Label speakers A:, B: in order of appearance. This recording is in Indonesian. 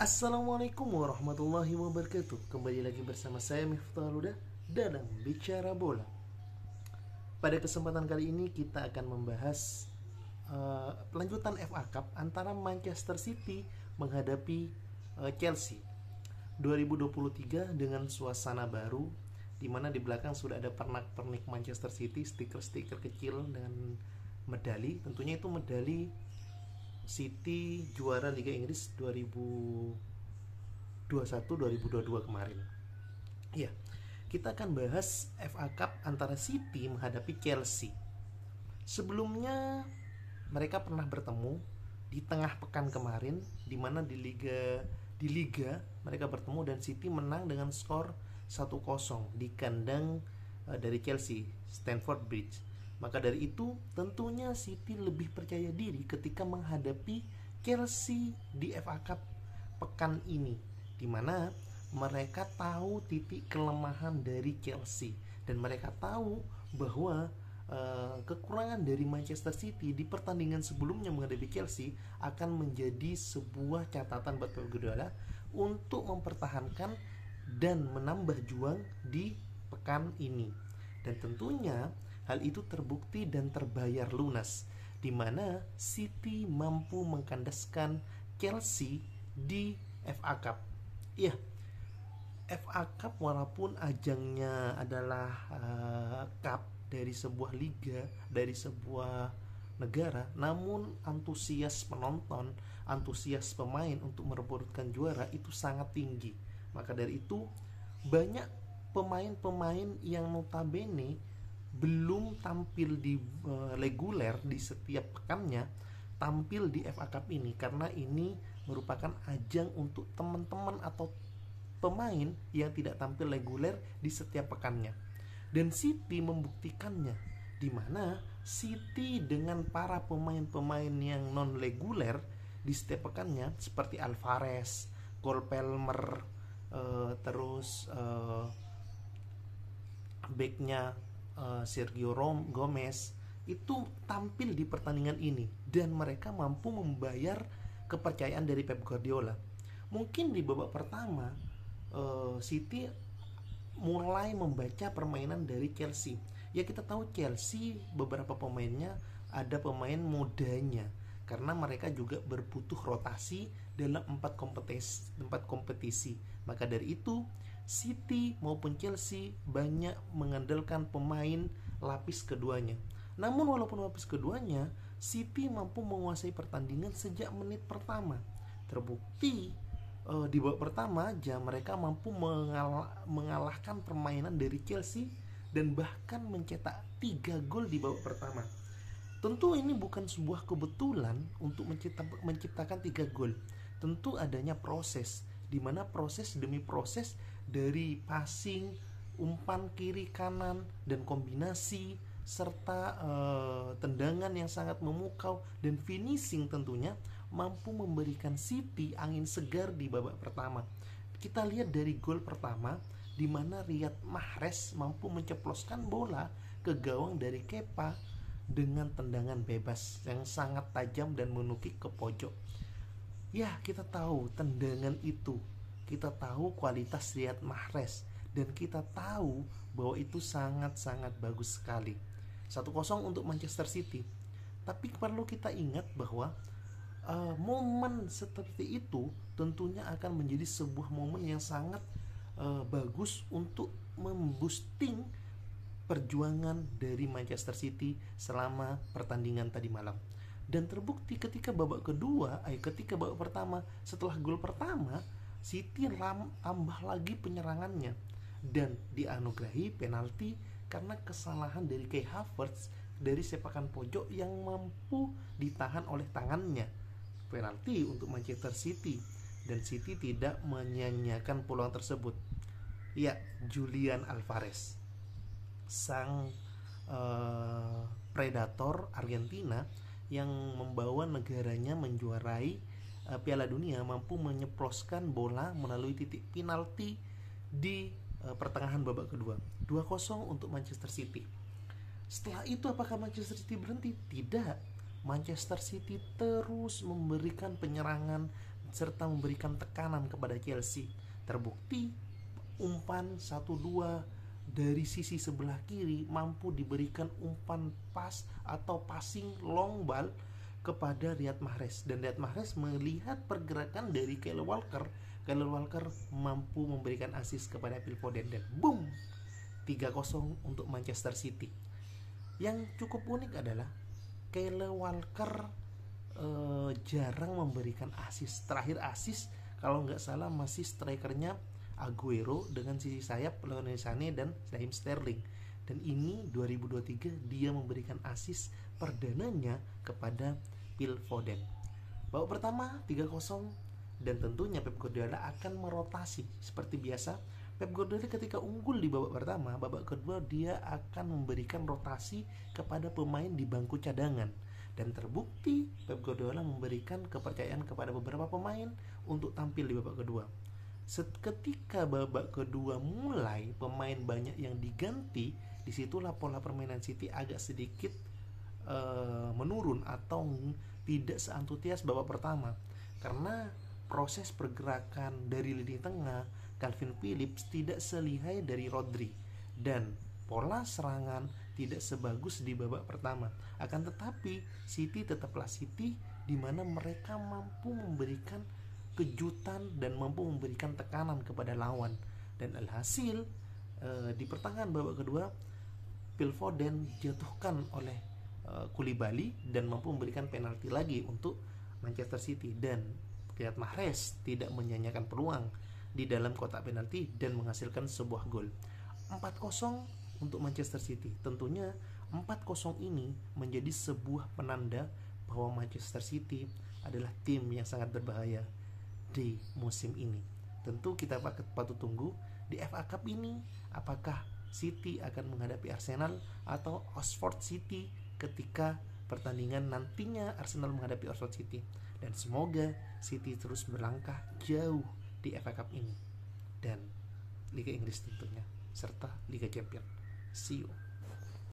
A: Assalamualaikum warahmatullahi wabarakatuh. Kembali lagi bersama saya Miftah Huda dalam Bicara Bola. Pada kesempatan kali ini kita akan membahas lanjutan FA Cup antara Manchester City menghadapi Chelsea 2023 dengan suasana baru, di mana di belakang sudah ada pernak-pernik Manchester City, stiker-stiker kecil dan medali. Tentunya itu medali City juara Liga Inggris 2021-2022 kemarin. Ya, kita akan bahas FA Cup antara City menghadapi Chelsea. Sebelumnya mereka pernah bertemu di tengah pekan kemarin, di mana di liga mereka bertemu dan City menang dengan skor 1-0 di kandang dari Chelsea, Stamford Bridge. Maka dari itu, tentunya City lebih percaya diri ketika menghadapi Chelsea di FA Cup pekan ini, di mana mereka tahu titik kelemahan dari Chelsea dan mereka tahu bahwa kekurangan dari Manchester City di pertandingan sebelumnya menghadapi Chelsea akan menjadi sebuah catatan buat Pep Guardiola untuk mempertahankan dan menambah juang di pekan ini. Dan tentunya hal itu terbukti dan terbayar lunas, di mana City mampu mengkandaskan Chelsea di FA Cup. Ya, FA Cup walaupun ajangnya adalah cup dari sebuah liga, dari sebuah negara, namun antusias penonton, antusias pemain untuk merebutkan juara itu sangat tinggi. Maka dari itu, banyak pemain-pemain yang notabene belum tampil di reguler di setiap pekannya tampil di FA Cup ini, karena ini merupakan ajang untuk teman-teman atau pemain yang tidak tampil reguler di setiap pekannya. Dan City membuktikannya, di mana City dengan para pemain-pemain yang non reguler di setiap pekannya seperti Alvarez, Cole Palmer, terus backnya Sergio Gomez itu tampil di pertandingan ini dan mereka mampu membayar kepercayaan dari Pep Guardiola. Mungkin di babak pertama City mulai membaca permainan dari Chelsea. Ya, kita tahu Chelsea beberapa pemainnya ada pemain mudanya karena mereka juga berbutuh rotasi dalam empat kompetisi. Maka dari itu City maupun Chelsea banyak mengandalkan pemain lapis keduanya. Namun walaupun lapis keduanya, City mampu menguasai pertandingan sejak menit pertama. Terbukti di babak pertama aja mereka mampu mengalahkan permainan dari Chelsea dan bahkan mencetak 3 gol di babak pertama. Tentu ini bukan sebuah kebetulan untuk menciptakan 3 gol. Tentu adanya proses, di mana proses demi proses dari passing, umpan kiri kanan dan kombinasi serta tendangan yang sangat memukau dan finishing tentunya mampu memberikan City angin segar di babak pertama. Kita lihat dari gol pertama di mana Riyad Mahrez mampu menceploskan bola ke gawang dari Kepa dengan tendangan bebas yang sangat tajam dan menukik ke pojok. Ya, kita tahu tendangan itu, kita tahu kualitas Riyad Mahrez, dan kita tahu bahwa itu sangat-sangat bagus sekali. 1-0 untuk Manchester City. Tapi perlu kita ingat bahwa momen seperti itu tentunya akan menjadi sebuah momen yang sangat bagus untuk memboosting perjuangan dari Manchester City selama pertandingan tadi malam. Dan terbukti ketika babak pertama, setelah gol pertama, City tambah lagi penyerangannya dan dianugerahi penalti karena kesalahan dari Kai Havertz dari sepakan pojok yang mampu ditahan oleh tangannya. Penalti untuk Manchester City dan City tidak menyia-nyiakan peluang tersebut. Ya, Julian Alvarez, sang predator Argentina yang membawa negaranya menjuarai Piala Dunia, mampu menyeploskan bola melalui titik penalti di pertengahan babak kedua. 2-0 untuk Manchester City. Setelah itu apakah Manchester City berhenti? Tidak. Manchester City terus memberikan penyerangan serta memberikan tekanan kepada Chelsea. Terbukti umpan 1-2 dari sisi sebelah kiri mampu diberikan umpan pas atau passing long ball kepada Riyad Mahrez, dan Riyad Mahrez melihat pergerakan dari Kyle Walker mampu memberikan assist kepada Phil Foden, dan boom, 3-0 untuk Manchester City. Yang cukup unik adalah Kyle Walker jarang memberikan assist. Terakhir assist kalau nggak salah masih strikernya Aguero dengan sisi sayap Leroy Sané dan Raheem Sterling. Dan ini 2023 dia memberikan assist perdananya kepada Phil Foden. Babak pertama 3-0, dan tentunya Pep Guardiola akan merotasi seperti biasa. Pep Guardiola ketika unggul di babak pertama, babak kedua dia akan memberikan rotasi kepada pemain di bangku cadangan. Dan terbukti Pep Guardiola memberikan kepercayaan kepada beberapa pemain untuk tampil di babak kedua. Ketika babak kedua mulai, pemain banyak yang diganti, disitulah pola permainan City agak sedikit menurun atau tidak seantusias babak pertama, karena proses pergerakan dari lini tengah Calvin Phillips tidak selihai dari Rodri, dan pola serangan tidak sebagus di babak pertama. Akan tetapi City tetaplah City, di mana mereka mampu memberikan kejutan dan mampu memberikan tekanan kepada lawan. Dan alhasil di pertengahan babak kedua, Phil Foden dijatuhkan oleh Koulibaly dan mampu memberikan penalti lagi untuk Manchester City, dan Riyad Mahrez tidak menyanyiakan peluang di dalam kotak penalti dan menghasilkan sebuah gol. 4-0 untuk Manchester City. Tentunya 4-0 ini menjadi sebuah penanda bahwa Manchester City adalah tim yang sangat berbahaya di musim ini. Tentu kita patut tunggu di FA Cup ini, apakah City akan menghadapi Arsenal atau Oxford City ketika pertandingan nantinya Arsenal menghadapi Oxford City. Dan semoga City terus berlangkah jauh di FA Cup ini dan Liga Inggris tentunya, serta Liga Champions. See you.